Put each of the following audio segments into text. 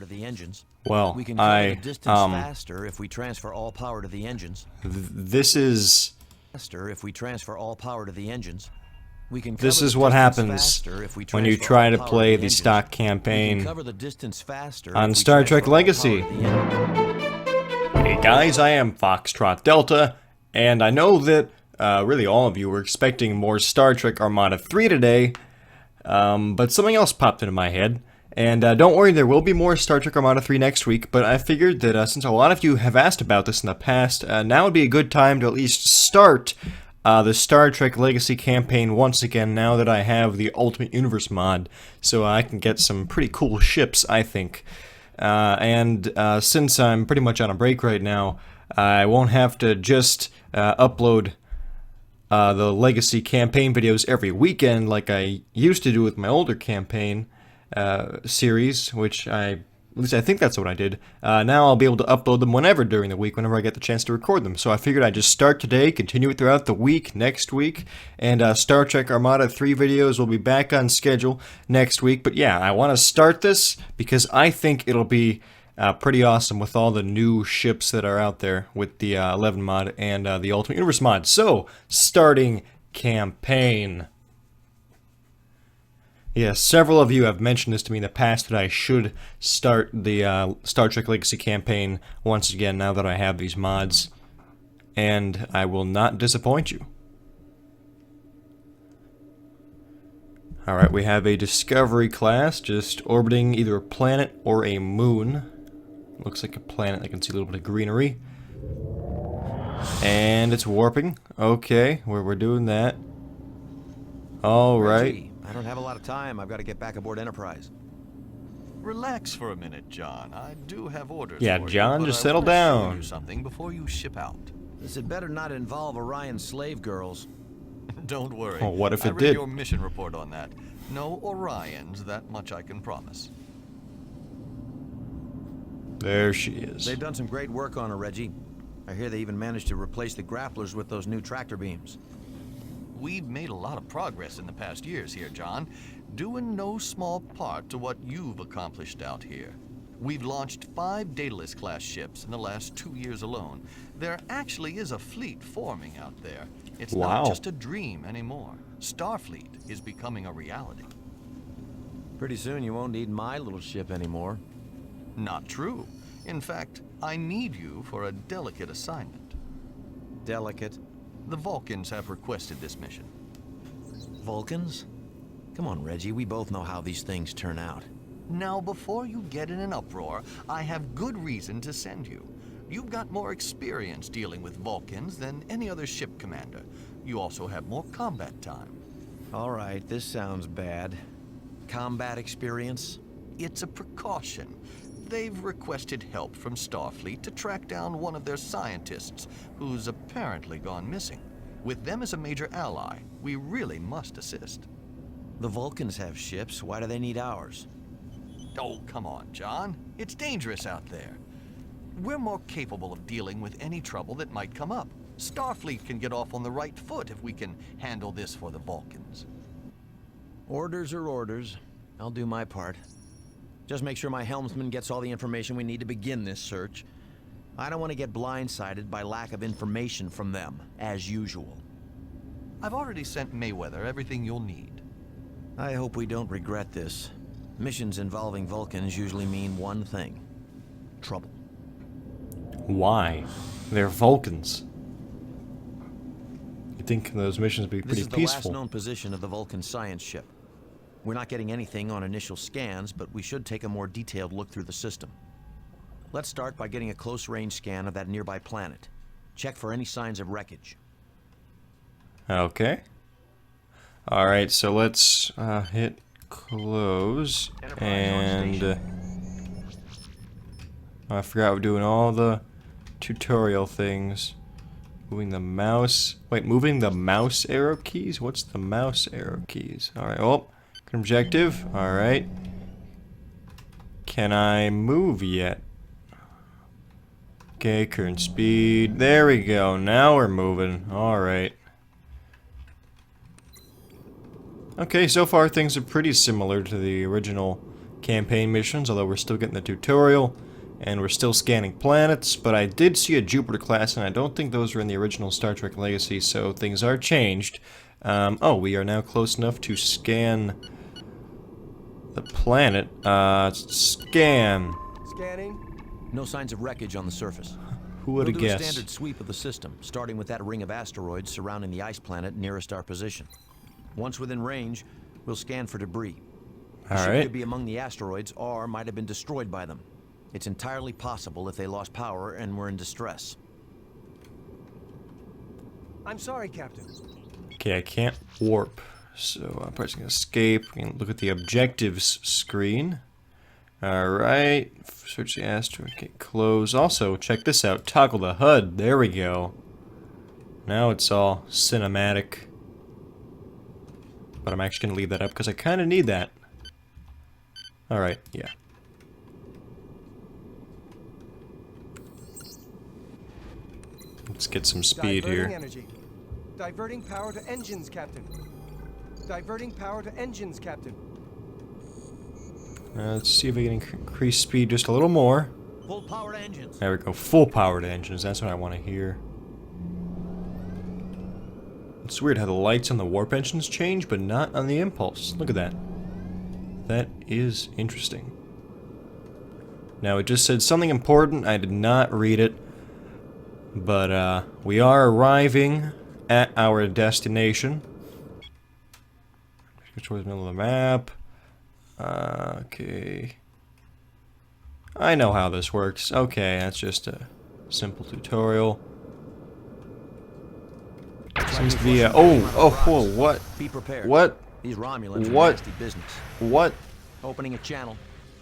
to the engines. Well, We can cover the distance faster if we transfer all power to the engines. This is This is what happens when you try to play the stock campaign on Star Trek Legacy. Hey guys, I am Foxtrot Delta, and I know that really all of you were expecting more Star Trek Armada 3 today, but something else popped into my head. And don't worry, there will be more Star Trek Armada 3 next week, but I figured that since a lot of you have asked about this in the past, now would be a good time to at least start the Star Trek Legacy campaign once again, now that I have the Ultimate Universe mod, so I can get some pretty cool ships, I think. And since I'm pretty much on a break right now, I won't have to just upload the Legacy campaign videos every weekend like I used to do with my older campaign series, which at least I think that's what I did. Now I'll be able to upload them whenever during the week, whenever I get the chance to record them. So I figured I'd just start today, continue it throughout the week, next week, and Star Trek Armada 3 videos will be back on schedule next week. But yeah, I want to start this because I think it'll be pretty awesome with all the new ships that are out there with the 11 mod and the Ultimate Universe mod. So, starting campaign. Yes, several of you have mentioned this to me in the past that I should start the Star Trek Legacy campaign once again now that I have these mods. And I will not disappoint you. Alright, we have a Discovery class just orbiting either a planet or a moon. Looks like a planet. I can see a little bit of greenery. And it's warping. Okay, we're doing that. Alright. I don't have a lot of time. I've got to get back aboard Enterprise. Relax for a minute, John. I do have orders. Yeah, for John, you, just but I settle wanna show down. you something before you ship out. This had better not involve Orion slave girls. Don't worry. Oh, what if I it read did? your mission report on that. No Orions, that much I can promise. There she is. They've done some great work on her, Reggie. I hear they even managed to replace the grapplers with those new tractor beams. We've made a lot of progress in the past years here, John, due in no small part to what you've accomplished out here. We've launched 5 Daedalus class ships in the last 2 years alone. There actually is a fleet forming out there. It's not just a dream anymore. Starfleet is becoming a reality. Pretty soon you won't need my little ship anymore. Not true. In fact, I need you for a delicate assignment. Delicate? The Vulcans have requested this mission. Vulcans? Come on, Reggie, we both know how these things turn out. Now, before you get in an uproar, I have good reason to send you. You've got more experience dealing with Vulcans than any other ship commander. You also have more combat time. All right, this sounds bad. Combat experience? It's a precaution. They've requested help from Starfleet to track down one of their scientists who's apparently gone missing. With them as a major ally, we really must assist. The Vulcans have ships. Why do they need ours? Oh, come on, John. It's dangerous out there. We're more capable of dealing with any trouble that might come up. Starfleet can get off on the right foot if we can handle this for the Vulcans. Orders are orders. I'll do my part. Just make sure my helmsman gets all the information we need to begin this search. I don't want to get blindsided by lack of information from them, as usual. I've already sent Mayweather everything you'll need. I hope we don't regret this. Missions involving Vulcans usually mean one thing. Trouble. Why? They're Vulcans. You'd think those missions would be pretty peaceful. This is the last known position of the Vulcan science ship. We're not getting anything on initial scans, but we should take a more detailed look through the system. Let's start by getting a close-range scan of that nearby planet. Check for any signs of wreckage. Okay. Alright, so let's hit close. And I forgot we're doing all the tutorial things. Moving the mouse. Wait, moving the mouse arrow keys? What's the mouse arrow keys? Alright, oh. Objective. Alright. Can I move yet? Okay, current speed. There we go. Now we're moving. Alright. Okay, so far things are pretty similar to the original campaign missions, although we're still getting the tutorial, and we're still scanning planets, but I did see a Jupiter class, and I don't think those were in the original Star Trek Legacy, so things are changed. Oh, we are now close enough to scan the planet. Scan. Scanning. No signs of wreckage on the surface. Who would have We'll do a guessed? standard sweep of the system, starting with that ring of asteroids surrounding the ice planet nearest our position. Once within range, we'll scan for debris. The ship Alright. could be among the asteroids or might have been destroyed by them. It's entirely possible if they lost power and were in distress. I'm sorry, Captain. Okay, I can't warp, so I'm pressing escape. We can look at the objectives screen. Alright, search the asteroid, okay, close. Also, check this out, toggle the HUD, there we go. Now it's all cinematic. But I'm actually going to leave that up because I kind of need that. Alright, yeah. Let's get some speed Diverting here. energy. Diverting power to engines, Captain. Diverting power to engines, Captain. Let's see if we can increase speed just a little more. Full powered engines. There we go, full powered engines, that's what I want to hear. It's weird how the lights on the warp engines change, but not on the impulse. Look at that. That is interesting. Now, it just said something important, I did not read it. But, we are arriving at our destination. Towards the middle of the map. Okay. I know how this works. Okay, that's just a simple tutorial. Seems to be a... whoa, what? Be prepared. What? These Romulans are What? nasty business. What? Opening a channel.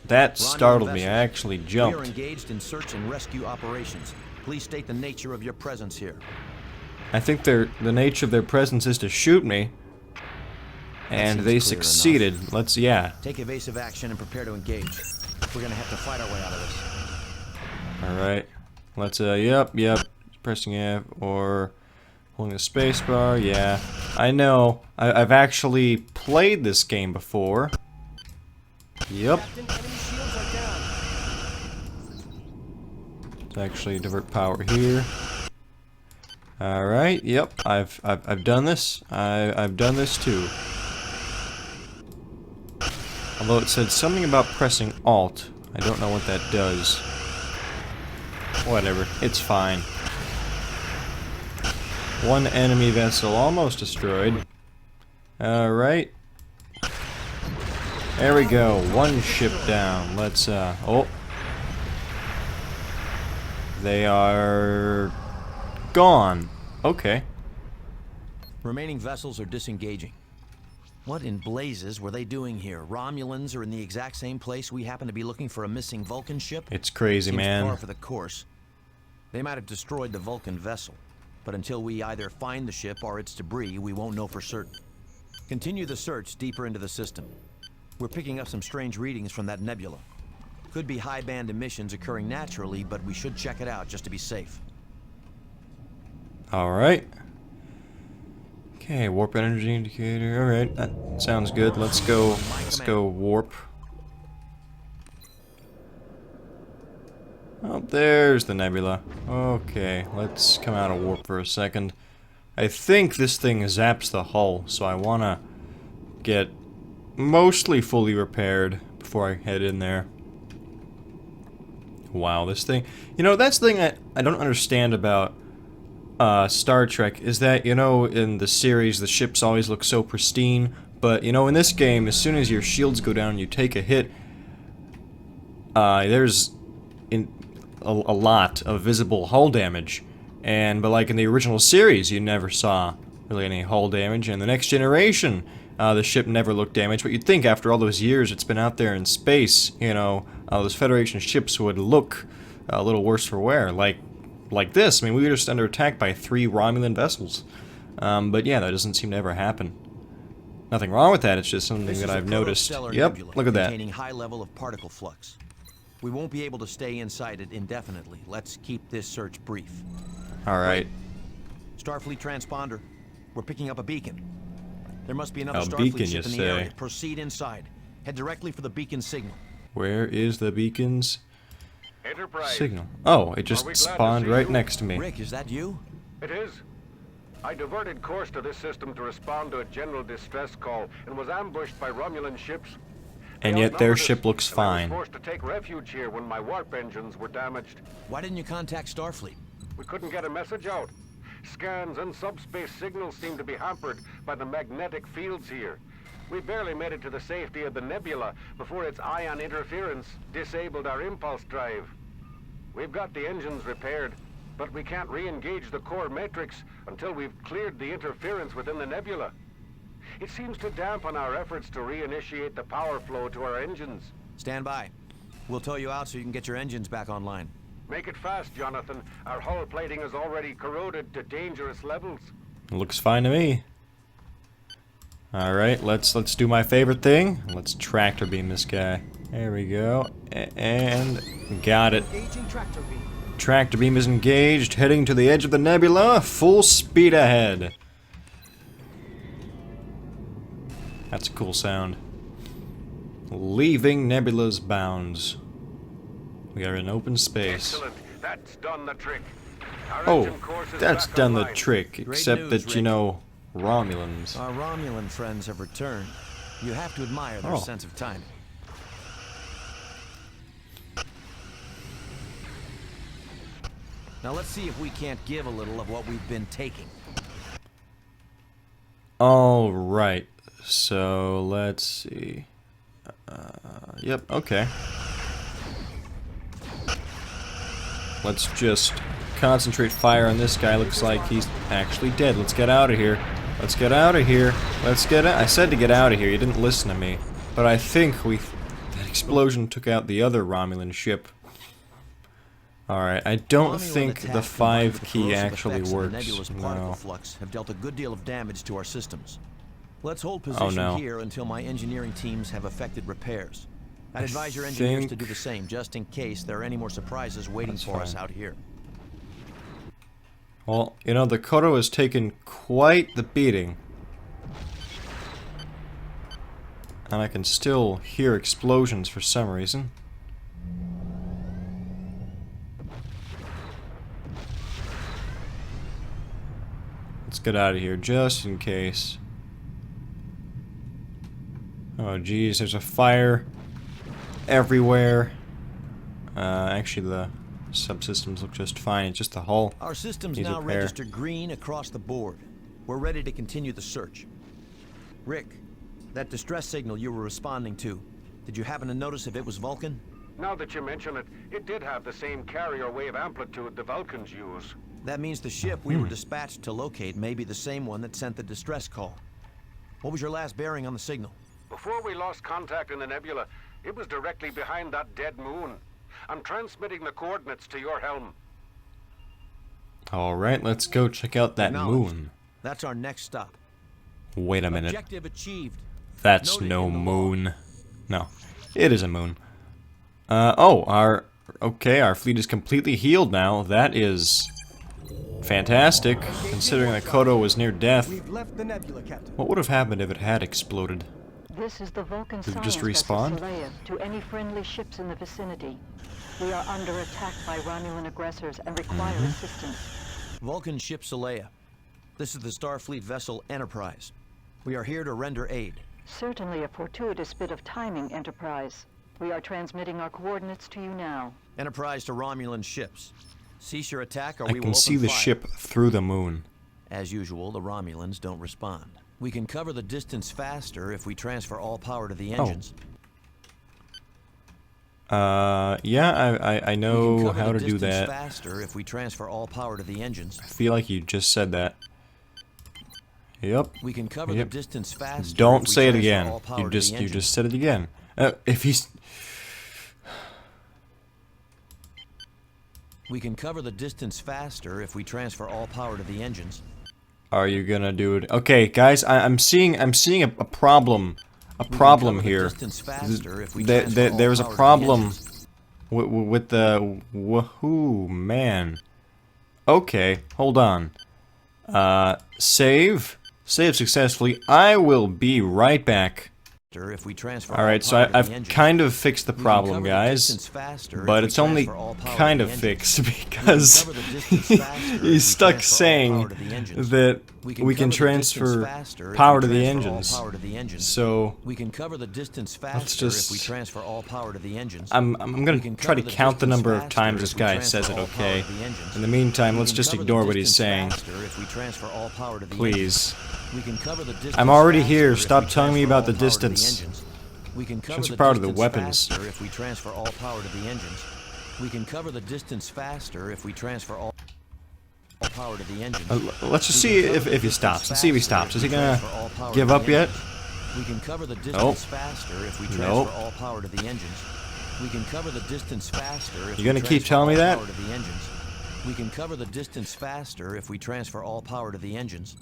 That Romulan startled me. vessels. I actually We are jumped. engaged in search and rescue operations. Please state the nature of your presence here. I think the nature of their presence is to shoot me. And seems they clear succeeded. Let's, yeah. Take evasive action and prepare to engage. We're gonna have to fight our way out of this. Alright. Let's, yep. Pressing F or holding the space bar. Yeah. I know. I've actually played this game before. Yep. Captain, enemy shields are down. Let's actually divert power here. Alright, yep. I've done this. I've done this too. Although it said something about pressing Alt. I don't know what that does. Whatever, it's fine. One enemy vessel almost destroyed. Alright. There we go, one ship down. Let's, oh. They are... gone. Okay. Remaining vessels are disengaging. What in blazes were they doing here? Romulans are in the exact same place we happen to be looking for a missing Vulcan ship? It's crazy, Seems man. par for the course. They might have destroyed the Vulcan vessel, but until we either find the ship or its debris, we won't know for certain. Continue the search deeper into the system. We're picking up some strange readings from that nebula. Could be high-band emissions occurring naturally, but we should check it out just to be safe. Alright. Okay, warp energy indicator. Alright, that sounds good. Let's go warp. Oh, there's the nebula. Okay, let's come out of warp for a second. I think this thing zaps the hull, so I wanna get mostly fully repaired before I head in there. Wow, this thing... You know, that's the thing I don't understand about Star Trek, is that, you know, in the series the ships always look so pristine, but, you know, in this game, as soon as your shields go down and you take a hit, there's a lot of visible hull damage. But like in the original series, you never saw really any hull damage, and the Next Generation, the ship never looked damaged, but you'd think after all those years it's been out there in space, you know, those Federation ships would look a little worse for wear, like this. I mean, we were just under attack by 3 Romulan vessels. But yeah, that doesn't seem to ever happen. Nothing wrong with that, it's just something that I've noticed. Yep, look at that. Containing high level of particle flux. We won't be able to stay inside it indefinitely. Let's keep this search brief. Alright. Starfleet transponder. We're picking up a beacon. There must be another A Starfleet beacon, ship you in the area. say? Proceed inside. Head directly for the beacon signal. Where is the beacon's Enterprise. signal? Oh, it just Are we glad to spawned see right you? next to me. Rick, is that you? It is. I diverted course to this system to respond to a general distress call and was ambushed by Romulan ships. And They yet their outnumbered us, ship looks and fine. I was forced to take refuge here when my warp engines were damaged. Why didn't you contact Starfleet? We couldn't get a message out. Scans and subspace signals seem to be hampered by the magnetic fields here. We barely made it to the safety of the nebula before its ion interference disabled our impulse drive. We've got the engines repaired, but we can't re-engage the core matrix until we've cleared the interference within the nebula. It seems to dampen our efforts to reinitiate the power flow to our engines. Stand by. We'll tow you out so you can get your engines back online. Make it fast, Jonathan. Our hull plating is already corroded to dangerous levels. Looks fine to me. Alright, let's do my favorite thing. Let's tractor beam this guy. There we go. And got it. Engaging tractor beam. Tractor beam is engaged, heading to the edge of the nebula, full speed ahead. That's a cool sound. Leaving nebula's bounds. We are in open space. Excellent. That's done the trick. Our Oh, engine course is that's back done the online. trick, except news, that, you Rick. know, Romulans. Our Romulan friends have returned. You have to admire their Oh. sense of timing. Now let's see if we can't give a little of what we've been taking. Alright, so let's see. Yep, okay. Let's just concentrate fire on this guy. Looks like he's actually dead. Let's get out of here. Let's get out of here. Let's get out. I said to get out of here. You didn't listen to me. But I think that explosion took out the other Romulan ship. Alright, I don't Romulan think attack the combined 5 with the key corrosive actually effects of the works. nebula's particle No. flux have dealt a good deal of damage to our systems. Let's hold Oh, position no. here until my engineering teams have effected repairs. I'd advise your engineers to think- do the same, just in case there are any more surprises waiting That's for us fine. out here. Well, you know, the Kodo has taken quite the beating. And I can still hear explosions for some reason. Let's get out of here, just in case. Oh geez, there's a fire everywhere. Actually the subsystems look just fine, it's just the hull. Our systems Needs now repair. register green across the board. We're ready to continue the search. Rick, that distress signal you were responding to, did you happen to notice if it was Vulcan? Now that you mention it, it did have the same carrier wave amplitude the Vulcans use. That means the ship we were dispatched to locate may be the same one that sent the distress call. What was your last bearing on the signal? Before we lost contact in the nebula, it was directly behind that dead moon. I'm transmitting the coordinates to your helm. Alright, let's go check out that Acknowledged. moon. That's our next stop. Wait a minute. Objective achieved. That's Noted no in the log. moon. No, it is a moon. Oh, our fleet is completely healed now. That is fantastic, considering that Kodo was near death. We've left the nebula, Captain. What would have happened if it had exploded? This is the Vulcan Did it science just vessel respawn? Saleya to any friendly ships in the vicinity. We are under attack by Romulan aggressors and require assistance. Vulcan ship Saleya. This is the Starfleet vessel Enterprise. We are here to render aid. Certainly a fortuitous bit of timing, Enterprise. We are transmitting our coordinates to you now. Enterprise to Romulan ships. Cease your attack or I we will can see open the fire. ship through the moon. As usual, the Romulans don't respond. We can cover the distance faster if we transfer all power to the engines. Yeah, I We can know cover how the to do distance that. faster if we transfer all power to the engines. I feel like you just said that. Yep. We can cover Yep. the distance faster. Don't if we say it transfer again. all power You to the just engines. said it again. If he's We can cover the distance faster if we transfer all power to the engines. Are you gonna do it? Okay, guys, I'm seeing a problem. A We can problem cover the here. distance faster if we There- transfer there- all there's a power to the problem engines. with the woohoo man. Okay, hold on. Save successfully. I will be right back. If we transfer Alright, so I've kind of fixed the problem, guys, but it's only kind of fixed because he's stuck saying that we can transfer power to the engines. So we can cover the distance let's faster just, if we transfer all power to the engines. I'm gonna try to count the number of times this guy says it, okay? In the meantime, let's just ignore what he's saying. Please. I'm already here. Stop telling me about the distance. We can cover Transfer the power to the distance weapons. faster if we transfer all power to the engines. We can cover the distance faster if we transfer all power to the engines. Let's just see if he stops. Let's see if he stops. Is he gonna give up yet? We can cover the distance faster if we transfer Nope. all power to the engines. We can cover the distance faster if You gonna we keep transfer telling me all that? power to the engines. We can cover the distance faster if we transfer all power to the engines.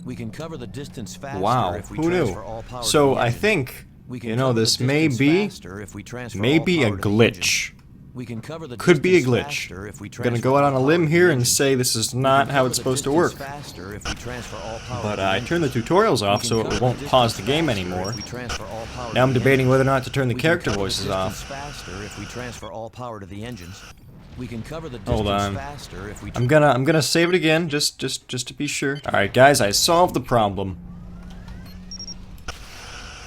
We can cover the distance faster Wow, if we who transfer knew? all power to So the I engines. think, We can you know, cover the this may distance be faster if we transfer maybe all a power to the engines. glitch. We can cover the Could be a distance glitch. faster if we I'm gonna transfer go out all on a power limb to the here and engines. say this is We not can how cover it's the supposed to distance work. faster if we transfer all power But to the I engines. turned the tutorials off We so can it cover won't the pause the distance game faster anymore. if we transfer all power Now I'm to the debating engines. whether or not to turn the We can character cover the voices distance off. faster if we transfer all power to the engines. We can cover the Hold distance on. faster if we I'm gonna save it again just to be sure. All right, guys, I solved the problem.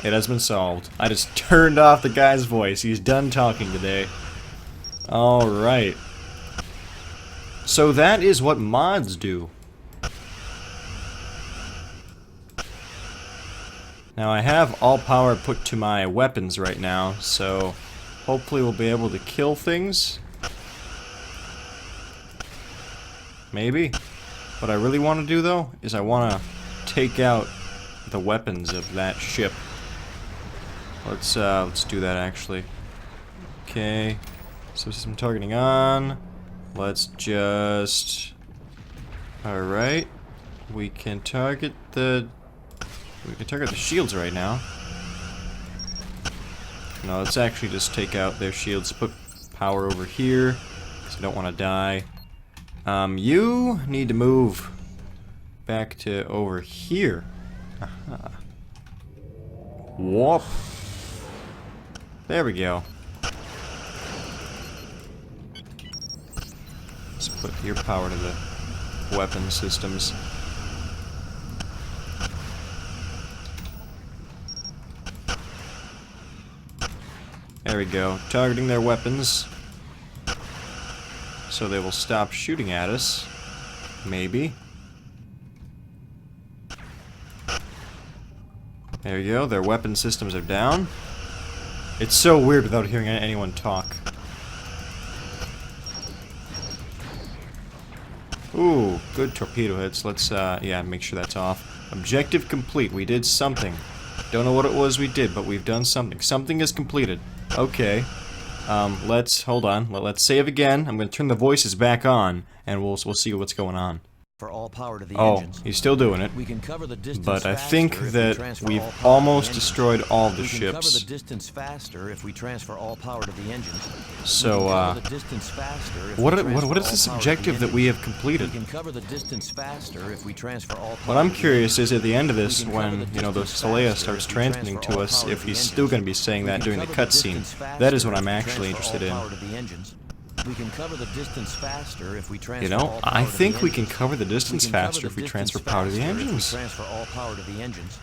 It has been solved. I just turned off the guy's voice. He's done talking today. All right. So that is what mods do. Now I have all power put to my weapons right now, so hopefully we'll be able to kill things. Maybe. What I really want to do though is I want to take out the weapons of that ship. Let's do that actually. Okay. Subsystem targeting on. Let's just. All right. We can target the shields right now. No, let's actually just take out their shields. Put power over here because I don't want to die. You need to move back to over here. Aha. Whoop. There we go. Let's put your power to the weapon systems. There we go. Targeting their weapons. So they will stop shooting at us. Maybe. There you go. Their weapon systems are down. It's so weird without hearing anyone talk. Ooh, good torpedo hits. Let's, yeah, make sure that's off. Objective complete. We did something. Don't know what it was we did, but we've done something. Something is completed. Okay. Let's, hold on. Let's save again. I'm gonna turn the voices back on, and we'll see what's going on. For all power to the Oh, engines. he's still doing it. We can cover the distance But I faster think if we that transfer we've all power to the almost engines. destroyed all the We can cover the ships. distance faster if we transfer all power to the engines. So, We can cover the distance faster if what we is transfer this all power to objective the that we have engines. completed? We can cover the distance faster if we transfer all power What I'm to the curious engines. is at the end of this, We can cover when, the you know, the distance Saleya faster starts if we transmitting transfer to all us, power if to he's the still engines. going to be saying We that can during the cover cutscene. distance That is faster what I'm if we actually transfer interested all in. power to the engines. We can cover the distance faster if we transfer You know, all I power to the think we can engines. cover the We distance can cover faster the if we distance transfer power to the faster if we engines. transfer all power to the engines.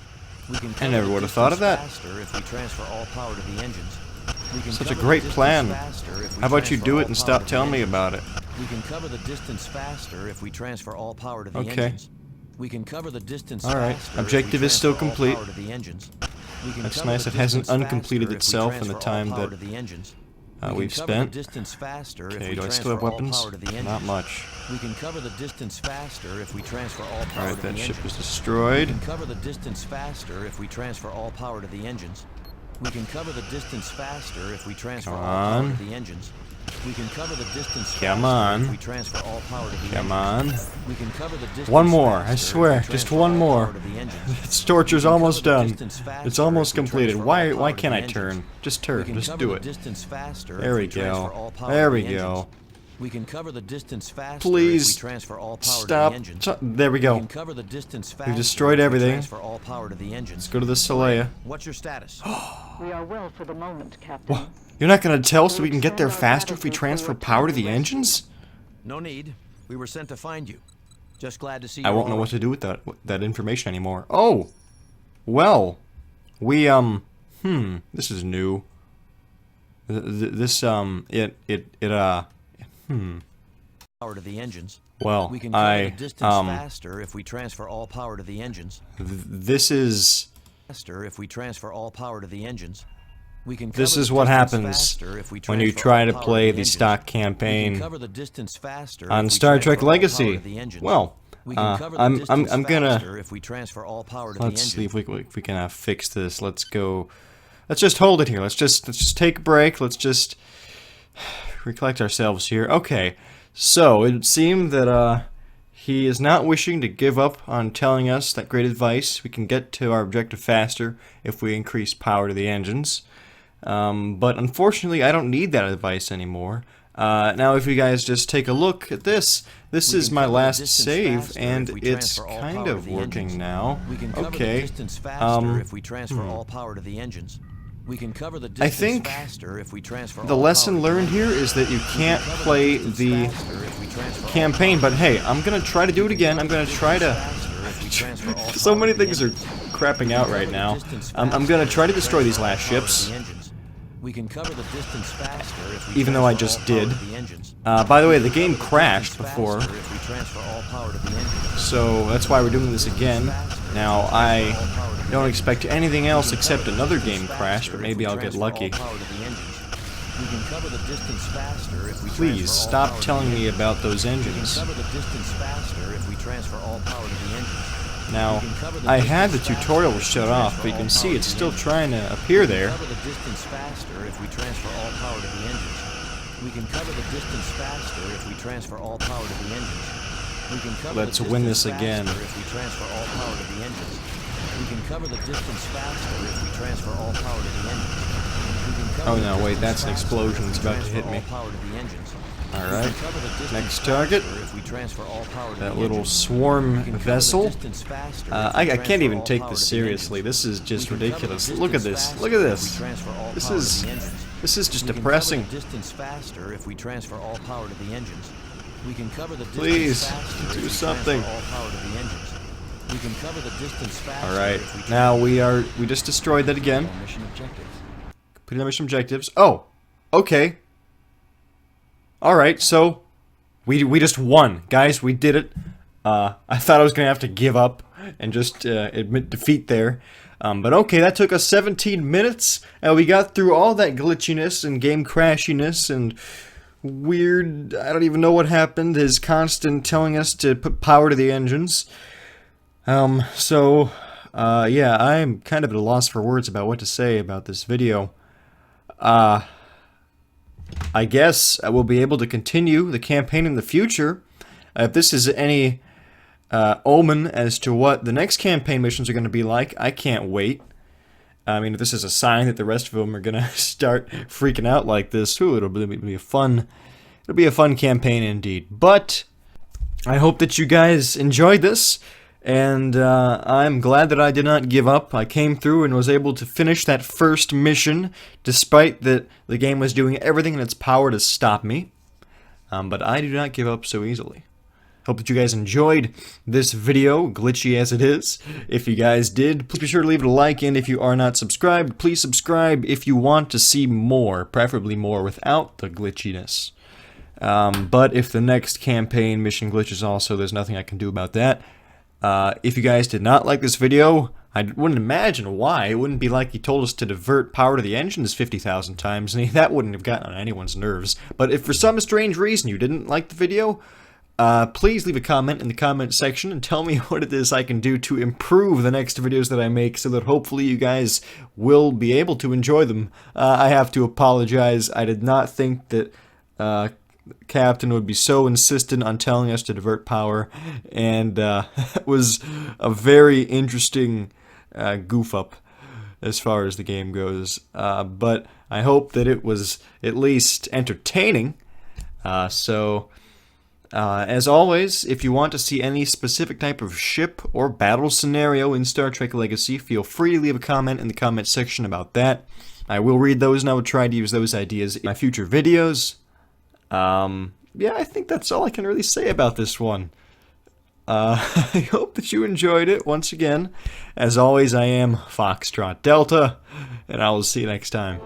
We can I cover never the would have thought of that. distance faster if we transfer all power to the engines. We can Such a cover the great distance plan. faster if we How about you transfer do all it and power stop to the telling me engines. about it? We can cover the distance faster if we transfer all power to the Okay. engines. We can cover the distance All right. faster if we Objective is still transfer all complete. power to the engines. We can That's cover nice. the It hasn't distance uncompleted faster if we itself in the transfer all time power that to the engines. We we've can cover spent. the distance faster if Okay, we do I transfer still have all weapons? power to the engines. Not much. We can cover the distance faster if we transfer all power Alright, to the that ship engines. is We destroyed. can cover the distance faster if we transfer all power to the engines. We can cover the distance faster if we transfer Come all power on. to the engines. We can cover the distance Come faster on. if we transfer all power to the Come engines. on. We can cover the distance One more, I faster if swear, we just transfer one all more. power to the engines. This torture's We can almost cover the done. distance faster It's almost if we completed. transfer Why all power to can't the I engines. turn? Just We turn. can Just cover do the it. distance faster There if we we transfer go. all power There to we the engines. go. We can cover the distance faster Please if we transfer all power stop. to the engines. There we We go. can cover the distance faster We've destroyed if we everything. transfer all power to the engines. Let's go to the Saleya. What's your status? We are well for the moment, Captain. You're not gonna tell us so we can get there faster if we transfer power to the engines? No need. We were sent to find you. Just glad to see you. I won't know what to do with that information anymore. Oh! Well, we, this is new. Power to the engines. Well, We can cover the distance faster if we transfer all power to the engines. This is... Faster if we transfer all power to the engines. We can This cover is the what distance happens faster if we when you transfer try all to power play the engines. stock We can campaign cover the distance faster on if we Star Trek transfer all Legacy. power to the engines. Well, We can cover the I'm distance gonna... faster if we transfer all power to Let's the see engine. if we can fix this. Let's go... Let's just hold it here. Let's just take a break. Let's just recollect ourselves here. Okay, so it seemed that he is not wishing to give up on telling us that great advice. We can get to our objective faster if we increase power to the engines. But unfortunately, I don't need that advice anymore. Now, if you guys just take a look at this, this is my last save, and it's kind of working now. We can cover the Okay. distance faster if we transfer all power to the engines. We can cover the distance think faster if we transfer The all lesson power to the learned here is that you can't play the campaign, but hey, I'm gonna try to do it again. I'm gonna try to... So many things are crapping out right now. I'm gonna try to destroy these last ships. We can cover the distance faster if we Even though I transfer just all power did. to the engines. By the way, the game crashed before, Faster if we transfer all power to the engines. so that's why we're doing this again. Now, I don't expect anything else except another game crash, but maybe I'll get lucky. Please, stop telling me about those engines. Now, I had the tutorial shut off, but you can see it's still trying to appear there. Let's win this again. We can cover the distance faster if we transfer all power to the engines. We can cover Oh the no, wait, distance that's an faster explosion. if It's we about to hit transfer me. all power to the engines. Alright, We can cover the distance next target. faster if we transfer all power to That the little engines. swarm We can cover the vessel. distance faster if we I can't transfer even all take power this to the seriously. engines. This is just We can cover the ridiculous. Look at distance this. Look at faster if this. we transfer all This power is to the engines. this is just We can depressing. cover the distance faster if we transfer all power to the engines. We can cover the distance Please, faster if do we something. transfer all power to the engines. We can cover the distance faster. Alright, if we now we just destroyed that again. transfer all mission objectives. Completed our mission objectives. Oh, okay. Alright, so we just won. Guys, we did it. I thought I was gonna have to give up and just admit defeat there. But okay, that took us 17 minutes, and we got through all that glitchiness and game crashiness and weird, I don't even know what happened, his constant telling us to put power to the engines. Yeah, I'm kind of at a loss for words about what to say about this video. I guess I will be able to continue the campaign in the future. If this is any omen as to what the next campaign missions are going to be like, I can't wait. I mean, if this is a sign that the rest of them are going to start freaking out like this, ooh, it'll be a fun campaign indeed. But I hope that you guys enjoyed this, and I'm glad that I did not give up. I came through and was able to finish that first mission, despite that the game was doing everything in its power to stop me. But I do not give up so easily. Hope that you guys enjoyed this video, glitchy as it is. If you guys did, please be sure to leave it a like, and if you are not subscribed, please subscribe if you want to see more, preferably more without the glitchiness. But if the next campaign mission glitches also, there's nothing I can do about that. If you guys did not like this video, I wouldn't imagine why. It wouldn't be like he told us to divert power to the engines 50,000 times, and that wouldn't have gotten on anyone's nerves. But if for some strange reason you didn't like the video, please leave a comment in the comment section and tell me what it is I can do to improve the next videos that I make so that hopefully you guys will be able to enjoy them. I have to apologize. I did not think that Captain would be so insistent on telling us to divert power, and it was a very interesting goof up as far as the game goes. But I hope that it was at least entertaining. As always, if you want to see any specific type of ship or battle scenario in Star Trek Legacy, feel free to leave a comment in the comment section about that. I will read those, and I will try to use those ideas in my future videos. Yeah, I think that's all I can really say about this one. I hope that you enjoyed it. Once again, as always, I am Foxtrot Delta, and I will see you next time.